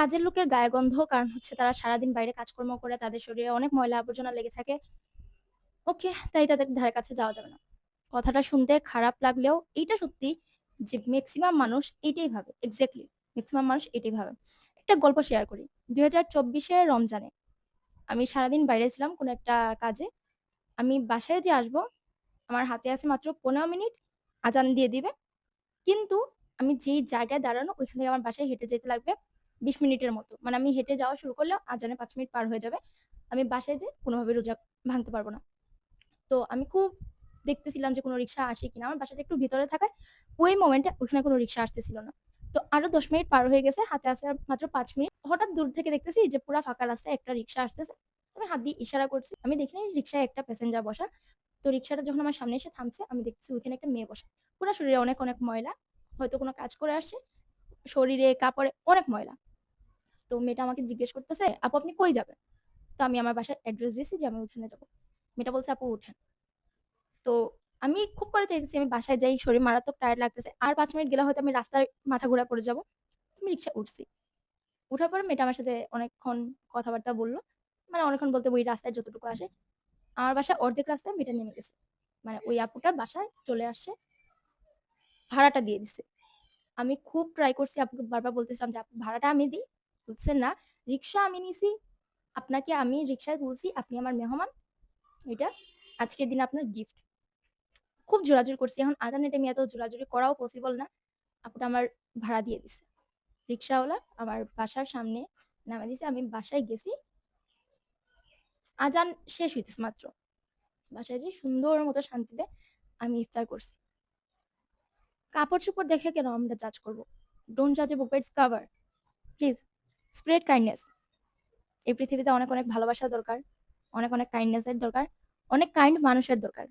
কাজের লোকের গায়ে গন্ধ কারণ হচ্ছে তারা সারাদিন বাইরে কাজকর্ম করে তাদের শরীরে অনেক ময়লা আবর্জনা লেগে থাকে। ওকে, তাই তাদের ধারে কাছে যাওয়া যাবে না। কথাটা শুনতে খারাপ লাগলেও এইটা সত্যি যে মেক্সিমাম মানুষ এইটাই ভাবে। এক্সাক্টলি মেক্সিমাম মানুষ এটাই ভাবে। একটা গল্প শেয়ার করি। ২০২৪ এর রমজানে আমি সারাদিন বাইরে ছিলাম কোনো একটা কাজে। আমি বাসায় যে আসবো, আমার হাতে আছে মাত্র ১৫ মিনিট, আজান দিয়ে দিবে। কিন্তু আমি যেই জায়গায় দাঁড়ানো ওইখান থেকে আমার বাসায় হেঁটে যেতে লাগবে ২০ মিনিটের মতো। মানে আমি হেঁটে যাওয়া শুরু করলেও আজানে ৫ মিনিট পার হয়ে যাবে। আমি বাসায় যেয়ে কোনোভাবে রোজা ভাঙতে পারব না। তো আমি খুব দেখতেছিলাম যে কোনো রিক্সা আসে কিনা। আমার বাসাটা একটু ভিতরে থাকায় ওই মোমেন্টে ওখানে কোনো রিক্সা আসতেছিল না। তো আরো ১০ মিনিট পার হয়ে গেছে। হাতে আছে আর মাত্র ৫ মিনিট। হঠাৎ দূর থেকে দেখতেছি যে পুরা ফাঁকা রাস্তায় একটা রিক্সা আসতেছে। আমি হাত দিয়ে ইশারা করছি। আমি দেখিনি রিক্সায় একটা প্যাসেঞ্জার বসা। তো রিক্সাটা যখন আমার সামনে এসে থামছে, আমি দেখতেছি ওইখানে একটা মেয়ে বসা। পুরা শরীরে অনেক, অনেক ময়লা। হয়তো কোনো কাজ করে আসছে। শরীরে, কাপড়ে অনেক ময়লা। তো মেয়েটা আমাকে জিজ্ঞেস করতেছে, "আপু আপনি কই যাবেন?" তো আমি আমার বাসার অ্যাড্রেস দিছি যে আমি ওইখানে যাবো। মেয়েটা বলছে, "আপু উঠেন।" তো আমি খুব করে চাইতেছি আমি বাসায় যাই, শরীর মারাত্মক টায়ার্ড লাগতেছে। আর ৫ মিনিট গেলে হয়তো আমি রাস্তায় মাথা ঘুরে পড়ে যাবো। আমি রিক্সায় উঠছি। উঠার পরে মেয়েটা আমার সাথে অনেকক্ষণ কথাবার্তা বলল। মানে অনেকক্ষণ বলতে ওই রাস্তায় যতটুকু আসে। আমার বাসার অর্ধেক রাস্তায় মেয়েটা নেমে গেছে। মানে ওই আপুটার বাসায় চলে আসছে, ভাড়াটা দিয়ে দিছে। আমি খুব ট্রাই করছি আপুকে বারবার বলতেছিলাম যে, "আপু ভাড়াটা আমি দিই।" বলছে, "না, রিক্সা আমি নিছি। আপনাকে আমি রিক্সায় তুলছি। আপনি আমার মেহমান। এটা আজকের দিনে আপনার গিফট।" খুব জোরাজুরি করছি। এখন আজানের টাইমে এত জোরাজুরি করাও পসিবল না। আপুটা আমার ভাড়া দিয়ে দিছে। রিক্শাওয়ালা আমার বাসার সামনে নামায় দিছে। আমি বাসায় গেছি। আজান শেষ হইতেছে মাত্র। বাসায় যেয়ে সুন্দর মতো শান্তিতে আমি ইফতার করছি। কাপড়-চোপড় দেখে কেন আমরা জাজ করব? ডোন্ট জাজ a book by its cover. Please spread kindness. এই পৃথিবীতে অনেক, অনেক ভালোবাসা দরকার। অনেক, অনেক কাইন্ডনেস এর দরকার। অনেক কাইন্ড মানুষের দরকার।